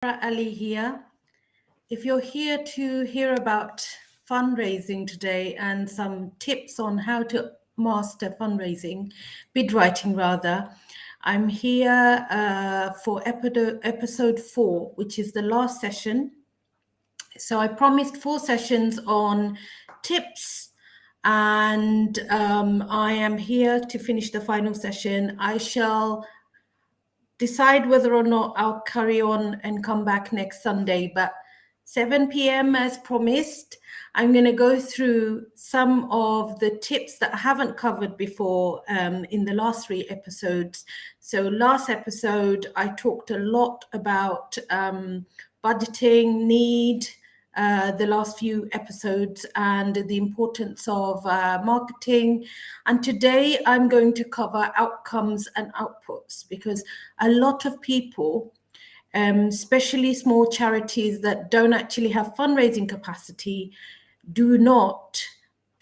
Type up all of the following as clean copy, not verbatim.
Ali here. If you're here to hear about fundraising today and some tips on how to master fundraising, bid writing rather, I'm here for episode 4, which is the last session. So I promised 4 sessions on tips, and I am here to finish the final session. I shall decide whether or not I'll carry on and come back next Sunday, but 7 p.m. as promised, I'm going to go through some of the tips that I haven't covered before in the last 3 episodes. So last episode, I talked a lot about budgeting, need, the last few episodes, and the importance of marketing. And today I'm going to cover outcomes and outputs, because a lot of people, especially small charities that don't actually have fundraising capacity, do not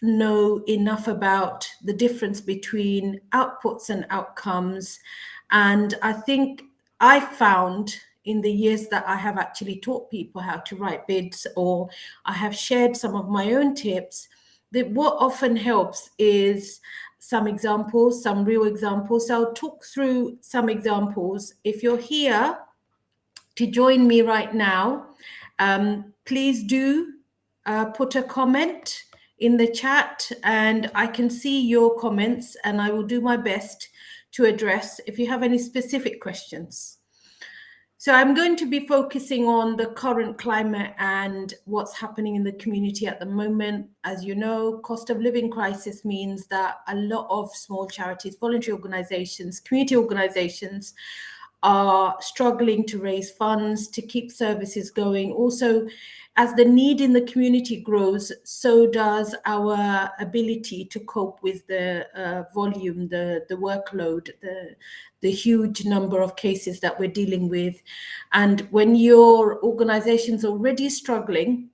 know enough about the difference between outputs and outcomes. And I think I found in the years that I have actually taught people how to write bids, or I have shared some of my own tips, that what often helps is some examples, some real examples. So I'll talk through some examples. If you're here to join me right now, please do put a comment in the chat, and I can see your comments, and I will do my best to address if you have any specific questions. So I'm going to be focusing on the current climate and what's happening in the community at the moment. As you know, cost of living crisis means that a lot of small charities, voluntary organizations, community organizations are struggling to raise funds to keep services going. Also, as the need in the community grows, so does our ability to cope with the volume, the workload, the huge number of cases that we're dealing with. And when your organization's already struggling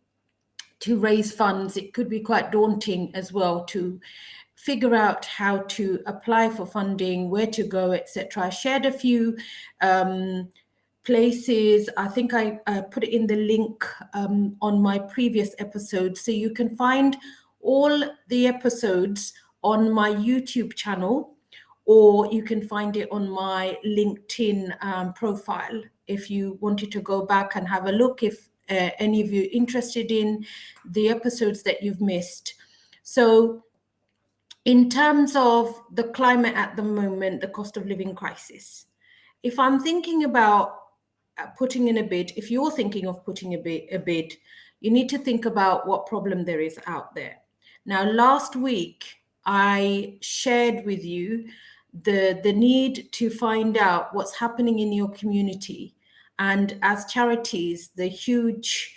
to raise funds, it could be quite daunting as well to figure out how to apply for funding, where to go, etc. I shared a few places. I think I put it in the link on my previous episode. So you can find all the episodes on my YouTube channel, or you can find it on my LinkedIn profile if you wanted to go back and have a look, if any of you interested in the episodes that you've missed. So in terms of the climate at the moment, the cost of living crisis, if I'm thinking about putting in a bid, if you're thinking of putting a bid, you need to think about what problem there is out there. Now, last week, I shared with you the need to find out what's happening in your community. And as charities, the huge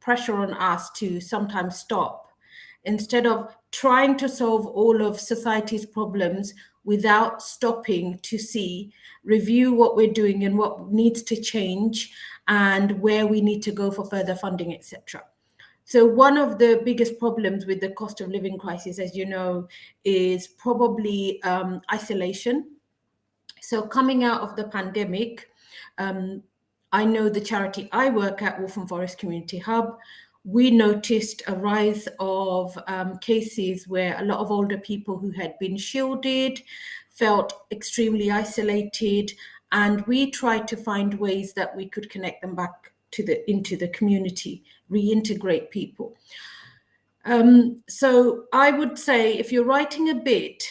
pressure on us to sometimes stop. Instead of trying to solve all of society's problems without stopping to review what we're doing and what needs to change and where we need to go for further funding, etc. So one of the biggest problems with the cost of living crisis, as you know, is probably isolation. So coming out of the pandemic, I know the charity I work at, Wolfen Forest Community Hub, we noticed a rise of cases where a lot of older people who had been shielded felt extremely isolated, and we tried to find ways that we could connect them back into the community, reintegrate people. So I would say if you're writing a bid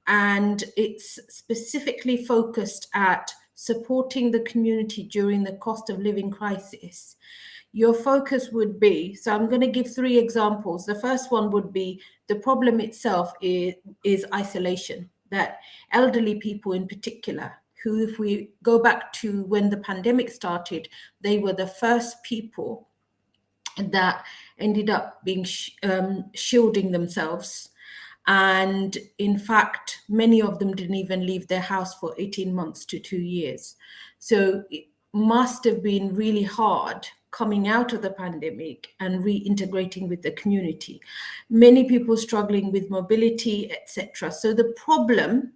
and it's specifically focused at supporting the community during the cost of living crisis, your focus would be, so I'm going to give 3 examples. The first one would be the problem itself is isolation, that elderly people in particular, who, if we go back to when the pandemic started, they were the first people that ended up being shielding themselves. And in fact, many of them didn't even leave their house for 18 months to 2 years. So it must have been really hard coming out of the pandemic and reintegrating with the community. Many people struggling with mobility, etc. So the problem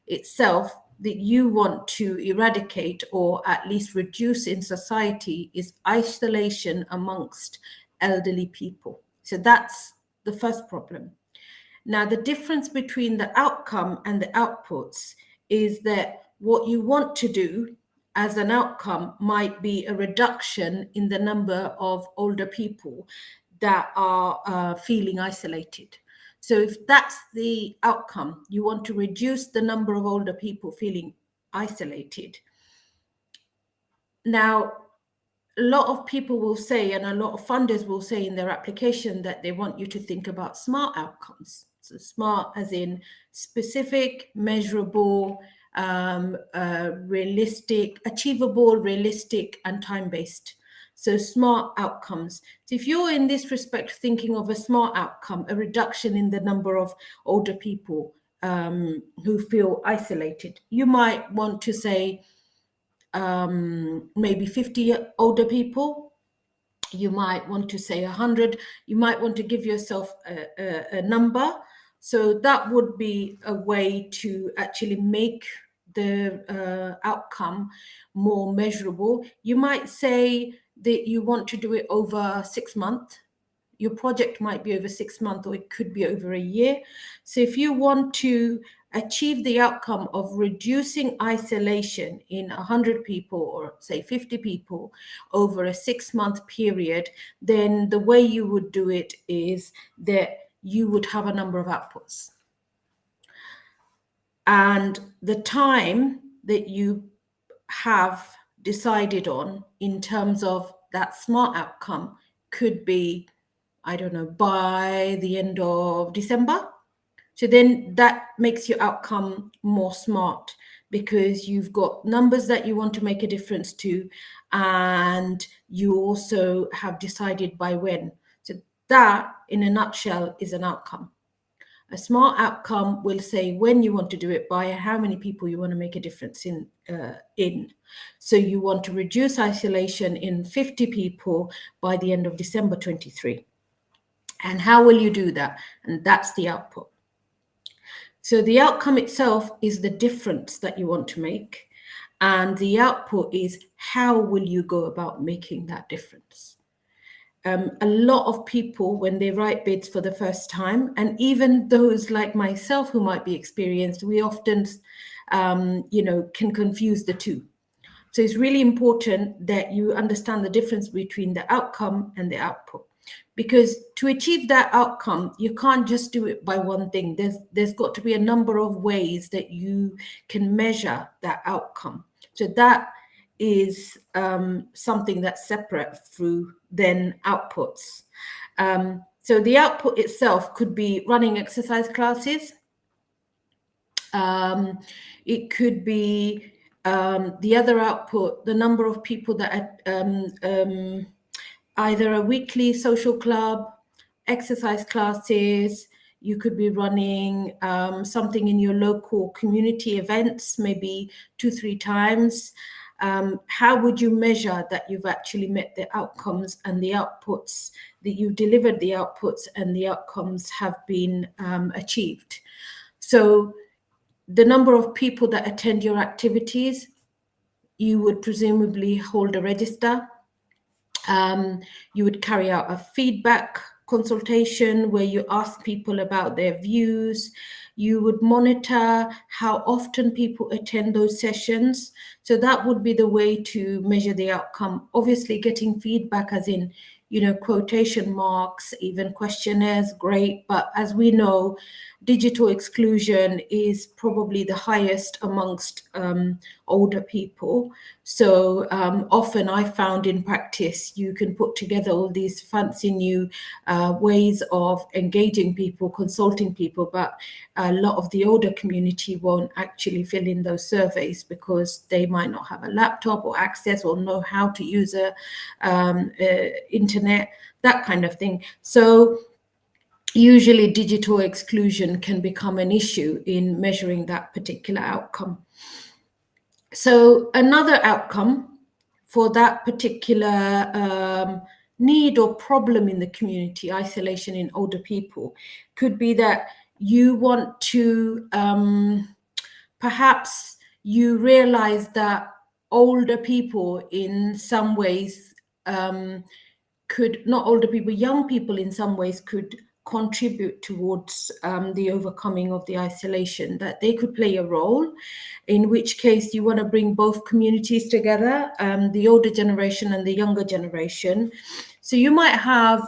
itself that you want to eradicate or at least reduce in society is isolation amongst elderly people. So that's the first problem. Now, the difference between the outcome and the outputs is that what you want to do as an outcome might be a reduction in the number of older people that are feeling isolated. So if that's the outcome, you want to reduce the number of older people feeling isolated. Now, a lot of people will say, and a lot of funders will say in their application, that they want you to think about SMART outcomes. So SMART as in specific, measurable, realistic, achievable, realistic, and time-based. So SMART outcomes. So if you're in this respect thinking of a SMART outcome, a reduction in the number of older people who feel isolated, you might want to say, maybe 50 older people. You might want to say 100. You might want to give yourself a number. So that would be a way to actually make the outcome more measurable. You might say that you want to do it over 6 months. Your project might be over 6 months, or it could be over a year. So if you want to achieve the outcome of reducing isolation in 100 people or say 50 people over a 6-month period, then the way you would do it is that you would have a number of outputs. And the time that you have decided on in terms of that SMART outcome could be, I don't know, by the end of December. So then that makes your outcome more SMART, because you've got numbers that you want to make a difference to, and you also have decided by when. So that, in a nutshell, is an outcome. A SMART outcome will say when you want to do it by, how many people you want to make a difference in. So you want to reduce isolation in 50 people by the end of December 23. And how will you do that? And that's the output. So the outcome itself is the difference that you want to make. And the output is how will you go about making that difference? A lot of people, when they write bids for the first time, and even those like myself who might be experienced, we often, can confuse the two. So it's really important that you understand the difference between the outcome and the output. Because to achieve that outcome, you can't just do it by one thing. There's got to be a number of ways that you can measure that outcome. So that is something that's separate through then outputs. So the output itself could be running exercise classes. It could be the other output, the number of people that either a weekly social club, exercise classes. You could be running something in your local community events, maybe 2-3 times. How would you measure that you've actually met the outcomes and the outputs, that you've delivered the outputs and the outcomes have been achieved? So the number of people that attend your activities, you would presumably hold a register. You would carry out a feedback consultation where you ask people about their views. You would monitor how often people attend those sessions. So that would be the way to measure the outcome. Obviously, getting feedback as in, quotation marks, even questionnaires, great. But as we know, digital exclusion is probably the highest amongst older people. So often I found in practice, you can put together all these fancy new ways of engaging people, consulting people, but a lot of the older community won't actually fill in those surveys because they might not have a laptop or access or know how to use internet, that kind of thing. So usually digital exclusion can become an issue in measuring that particular outcome. So another outcome for that particular need or problem in the community, isolation in older people, could be that you want to perhaps you realize that older people in some ways could, not older people, young people in some ways could contribute towards the overcoming of the isolation, that they could play a role, in which case you want to bring both communities together, the older generation and the younger generation. So you might have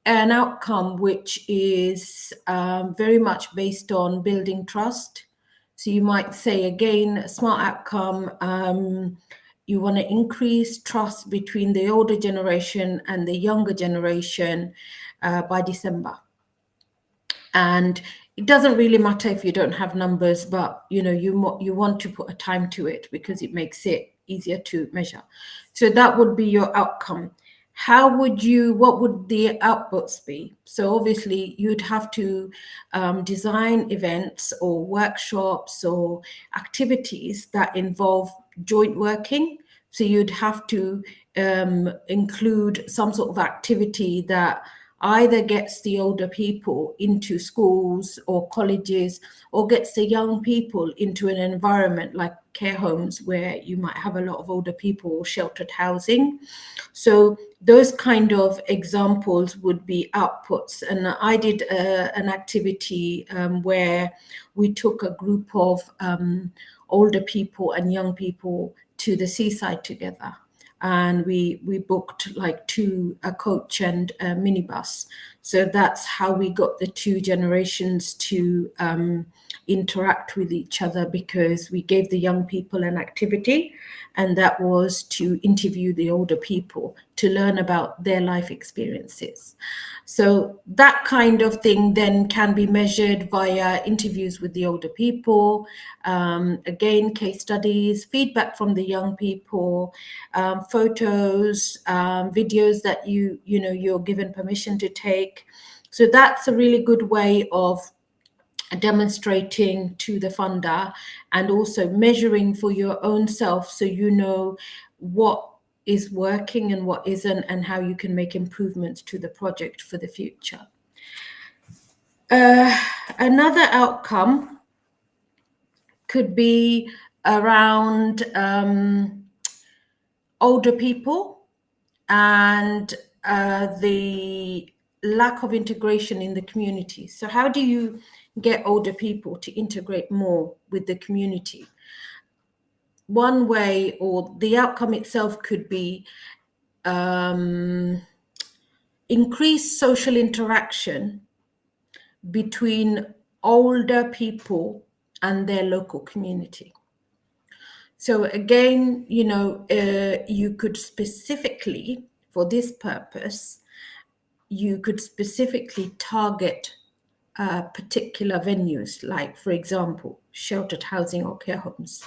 an outcome which is very much based on building trust. So you might say, again, a smart outcome, you want to increase trust between the older generation and the younger generation by December. And it doesn't really matter if you don't have numbers, but you want to put a time to it because it makes it easier to measure. So that would be your outcome. What would the outputs be? So obviously you'd have to design events or workshops or activities that involve joint working. So you'd have to include some sort of activity that either gets the older people into schools or colleges, or gets the young people into an environment like care homes where you might have a lot of older people, or sheltered housing. So those kind of examples would be outputs. And I did an activity where we took a group of older people and young people to the seaside together. And we booked a coach and a minibus. So that's how we got the two generations to interact with each other, because we gave the young people an activity, and that was to interview the older people to learn about their life experiences. So that kind of thing then can be measured via interviews with the older people, again, case studies, feedback from the young people, photos, videos that you're given permission to take. So that's a really good way of demonstrating to the funder, and also measuring for your own self, so you know what is working and what isn't, and how you can make improvements to the project for the future. Another outcome could be around older people and the lack of integration in the community. So how do you get older people to integrate more with the community? One way, or the outcome itself, could be increased social interaction between older people and their local community. So again, you could specifically, for this purpose, you could specifically target particular venues, like, for example, sheltered housing or care homes.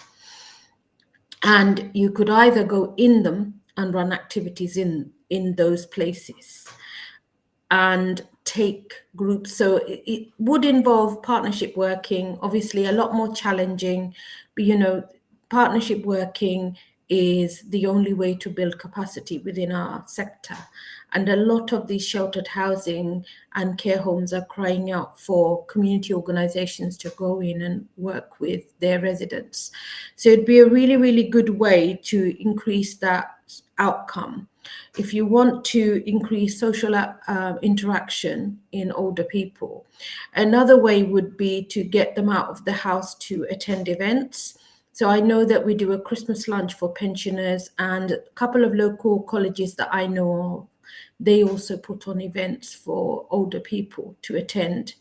And you could either go in them and run activities in those places and take groups. So it would involve partnership working, obviously a lot more challenging, but partnership working is the only way to build capacity within our sector. And a lot of these sheltered housing and care homes are crying out for community organizations to go in and work with their residents. So it'd be a really, really good way to increase that outcome. If you want to increase social interaction in older people, another way would be to get them out of the house to attend events. So I know that we do a Christmas lunch for pensioners, and a couple of local colleges that I know of, they also put on events for older people to attend.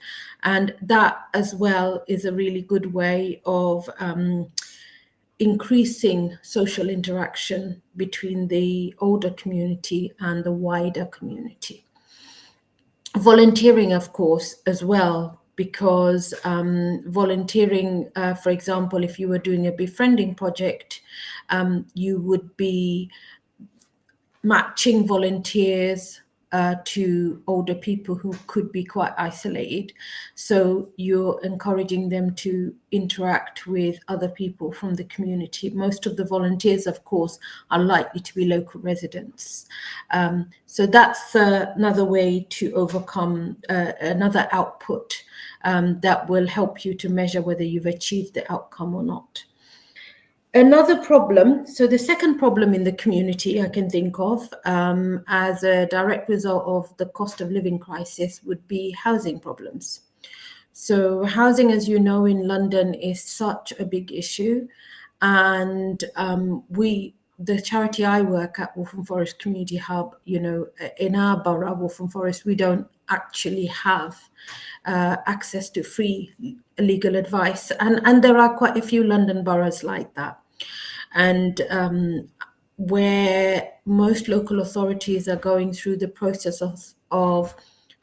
And that as well is a really good way of increasing social interaction between the older community and the wider community. Volunteering, of course, as well, because volunteering, for example, if you were doing a befriending project, you would be matching volunteers to older people who could be quite isolated. So you're encouraging them to interact with other people from the community. Most of the volunteers, of course, are likely to be local residents. So that's another way to overcome another output that will help you to measure whether you've achieved the outcome or not. Another problem, so the second problem in the community I can think of as a direct result of the cost of living crisis would be housing problems. So housing, as you know, in London is such a big issue. And the charity I work at, Waltham Forest Community Hub, in our borough, Waltham Forest, we don't actually have access to free legal advice. And there are quite a few London boroughs like that. And where most local authorities are going through the process of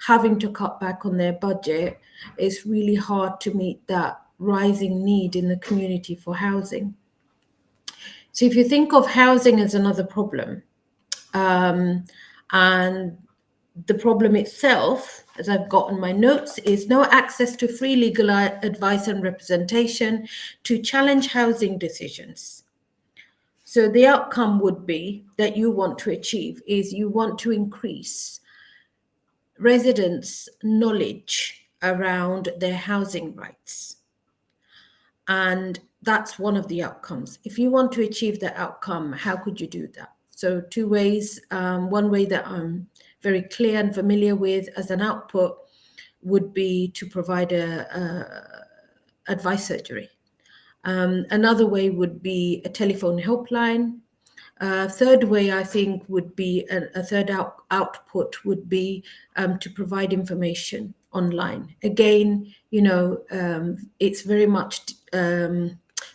having to cut back on their budget, it's really hard to meet that rising need in the community for housing. So if you think of housing as another problem, and the problem itself, as I've got in my notes, is no access to free legal advice and representation to challenge housing decisions. So the outcome would be that you want to achieve is you want to increase residents' knowledge around their housing rights. And that's one of the outcomes. If you want to achieve that outcome, how could you do that? So two ways. One way that I'm very clear and familiar with as an output would be to provide a advice surgery. Another way would be a telephone helpline. Third way, I think, would be a third output would be to provide information online. Again, it's very much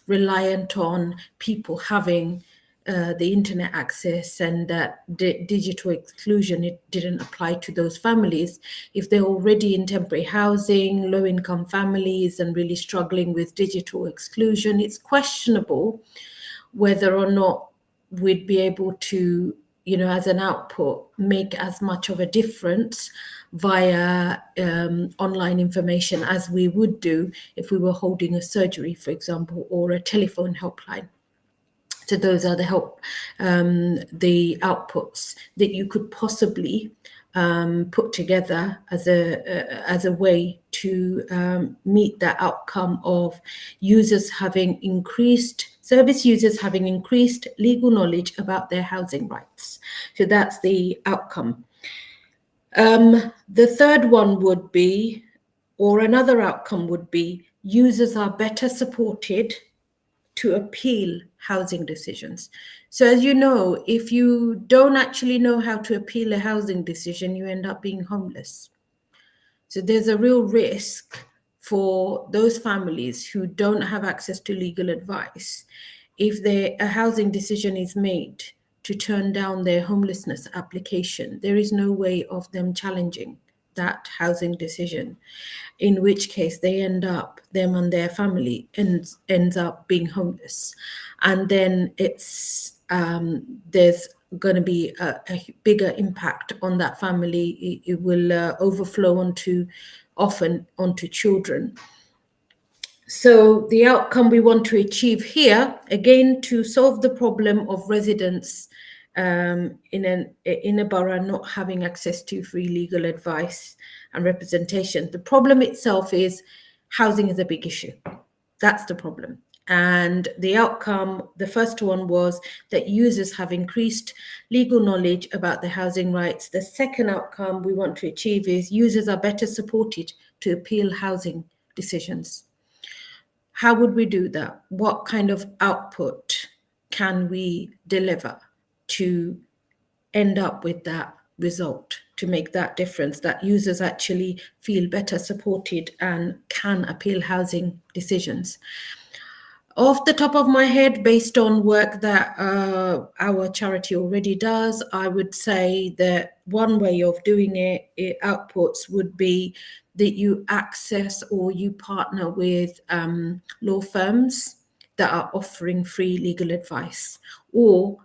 reliant on people having the internet access, and that digital exclusion, it didn't apply to those families. If they're already in temporary housing, low-income families, and really struggling with digital exclusion, it's questionable whether or not we'd be able to, as an output, make as much of a difference via online information as we would do if we were holding a surgery, for example, or a telephone helpline. So those are the outputs that you could possibly put together as a way to meet that outcome of service users having increased legal knowledge about their housing rights. So that's the outcome. The third one would be, or another outcome would be, users are better supported to appeal housing decisions. So as you know, if you don't actually know how to appeal a housing decision, you end up being homeless. So there's a real risk for those families who don't have access to legal advice if a housing decision is made to turn down their homelessness application. There is no way of them challenging that housing decision, in which case them and their family ends up being homeless. And then there's going to be a bigger impact on that family. It will overflow often onto children. So the outcome we want to achieve here, again, to solve the problem of residents in a borough not having access to free legal advice and representation. The problem itself is housing is a big issue. That's the problem. And the outcome, the first one, was that users have increased legal knowledge about their housing rights. The second outcome we want to achieve is users are better supported to appeal housing decisions. How would we do that? What kind of output can we deliver to end up with that result, to make that difference, that users actually feel better supported and can appeal housing decisions? Off the top of my head, based on work that our charity already does, I would say that one way of doing it outputs would be that you access or you partner with law firms that are offering free legal advice, or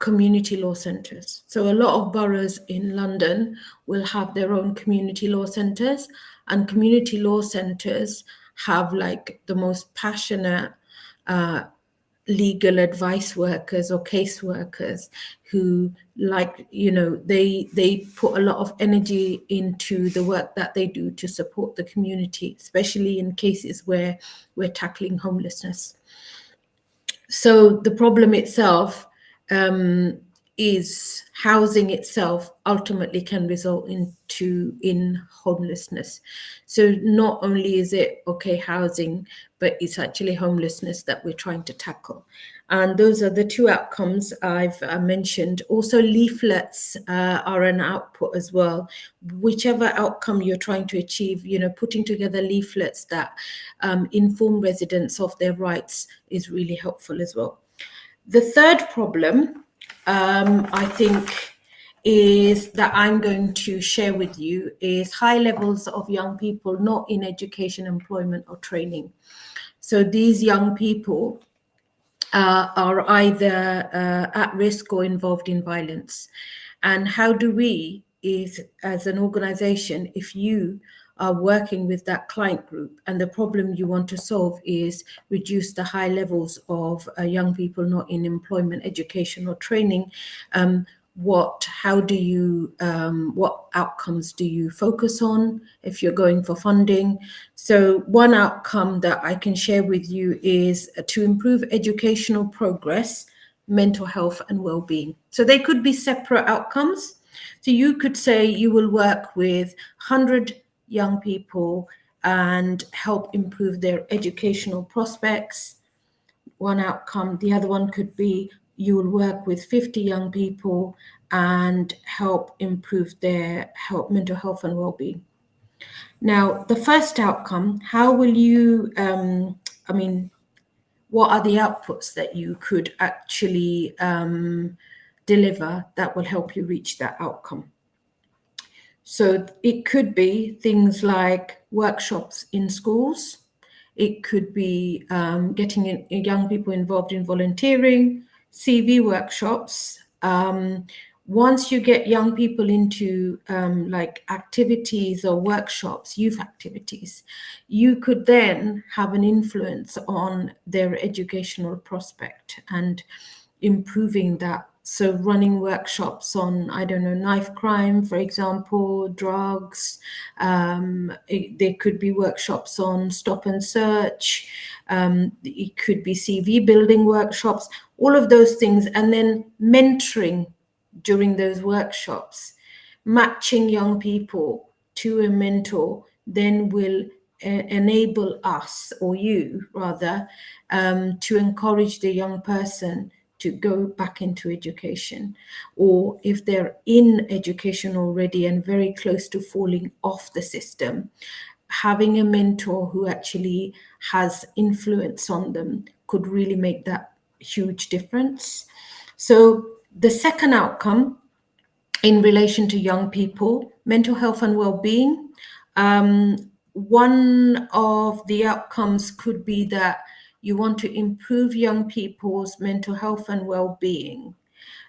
community law centres. So a lot of boroughs in London will have their own community law centres, and community law centres have like the most passionate legal advice workers or case workers who, they put a lot of energy into the work that they do to support the community, especially in cases where we're tackling homelessness. So the problem itself is housing itself ultimately can result in homelessness. So not only is it housing, but it's actually homelessness that we're trying to tackle. And those are the two outcomes I've mentioned. Also, leaflets are an output as well. Whichever outcome you're trying to achieve, putting together leaflets that inform residents of their rights is really helpful as well. The third problem, I think, is that I'm going to share with you is high levels of young people not in education, employment, or training. So these young people are either at risk or involved in violence. And how do we, as an organization, if you are working with that client group and the problem you want to solve is reduce the high levels of young people not in employment, education, or training, what outcomes do you focus on if you're going for funding? So one outcome that I can share with you is to improve educational progress, mental health, and well-being. So they could be separate outcomes. So you could say you will work with 100 young people and help improve their educational prospects, one outcome. The other one could be you will work with 50 young people and help improve their mental health and well-being. Now, the first outcome, how will you, what are the outputs that you could actually deliver that will help you reach that outcome? So it could be things like workshops in schools. It could be getting young people involved in volunteering, CV workshops. Once you get young people into like activities or workshops, youth activities, you could then have an influence on their educational prospect and improving that. So running workshops on, I don't know, knife crime, for example, drugs. There could be workshops on stop and search. It could be CV building workshops, all of those things. And then mentoring during those workshops, matching young people to a mentor then will enable us, or you rather, to encourage the young person to go back into education, or if they're in education already and very close to falling off the system, having a mentor who actually has influence on them could really make that huge difference. So the second outcome in relation to young people, mental health and well-being, one of the outcomes could be that you want to improve young people's mental health and well-being.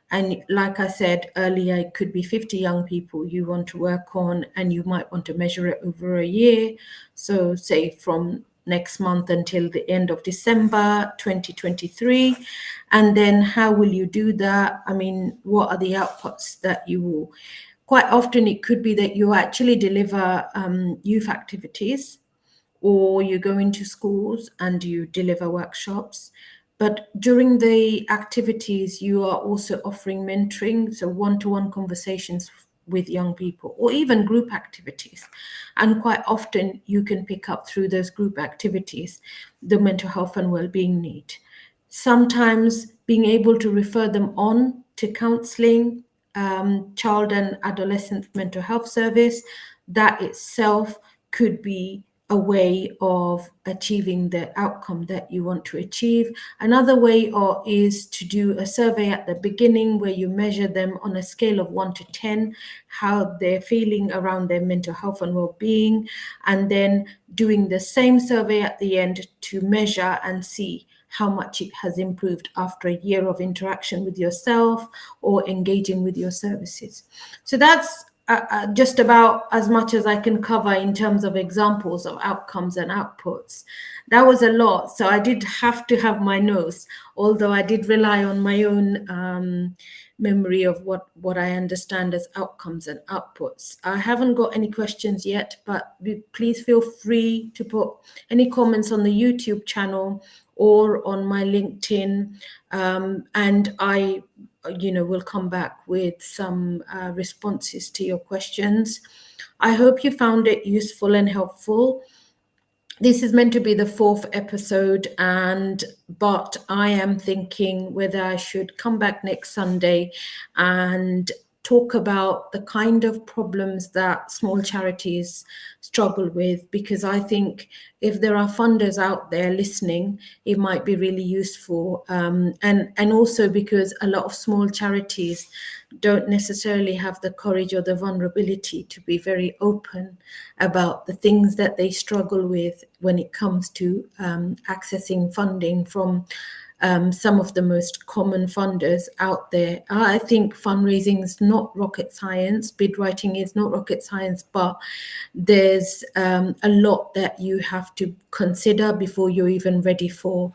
And like I said earlier, it could be 50 young people you want to work on, and you might want to measure it over a year. So say from next month until the end of December 2023. And then how will you do that? I mean, what are the outputs that you will? Quite often it could be that you actually deliver youth activities, or you go into schools and you deliver workshops. But during the activities, you are also offering mentoring, so one-to-one conversations with young people, or even group activities. And quite often you can pick up through those group activities the mental health and well-being need. Sometimes being able to refer them on to counseling, child and adolescent mental health service, that itself could be a way of achieving the outcome that you want to achieve. Another way is to do a survey at the beginning where you measure them on a scale of 1 to 10, how they're feeling around their mental health and well-being, and then doing the same survey at the end to measure and see how much it has improved after a year of interaction with yourself or engaging with your services. So that's just about as much as I can cover in terms of examples of outcomes and outputs. That was a lot, so I did have to have my notes, although I did rely on my own memory of what I understand as outcomes and outputs. I haven't got any questions yet, but please feel free to put any comments on the YouTube channel or on my LinkedIn, and I will come back with some responses to your questions. I hope you found it useful and helpful. This is meant to be the 4th episode, but I am thinking whether I should come back next Sunday and talk about the kind of problems that small charities struggle with, because I think if there are funders out there listening, it might be really useful, and also because a lot of small charities don't necessarily have the courage or the vulnerability to be very open about the things that they struggle with when it comes to accessing funding from some of the most common funders out there. I think fundraising is not rocket science, bid writing is not rocket science, but there's a lot that you have to consider before you're even ready for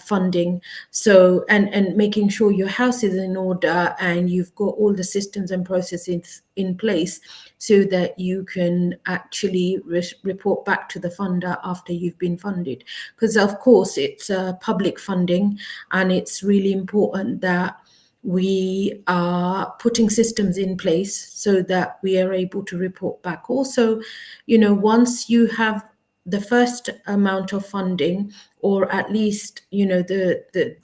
funding. So, and making sure your house is in order and you've got all the systems and processes in place so that you can actually report back to the funder after you've been funded. Because of course it's public funding, and it's really important that we are putting systems in place so that we are able to report back. Also, once you have the first amount of funding, or at least, the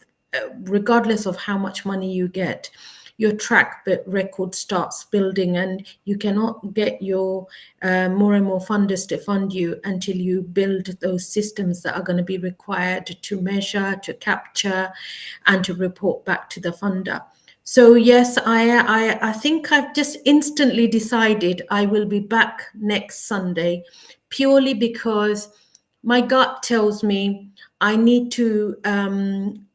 regardless of how much money you get, your track record starts building, and you cannot get your more and more funders to fund you until you build those systems that are going to be required to measure, to capture, and to report back to the funder. So yes, I think I've just instantly decided I will be back next Sunday, purely because my gut tells me I need to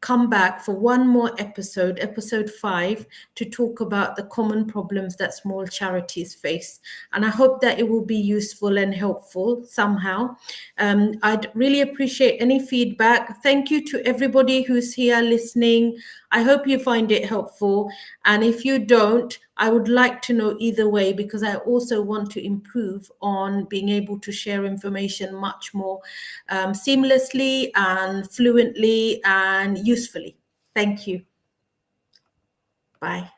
come back for one more episode 5, to talk about the common problems that small charities face. And I hope that it will be useful and helpful somehow. I'd really appreciate any feedback. Thank you to everybody who's here listening. I hope you find it helpful. And if you don't, I would like to know either way, because I also want to improve on being able to share information much more seamlessly and fluently and usefully. Thank you. Bye.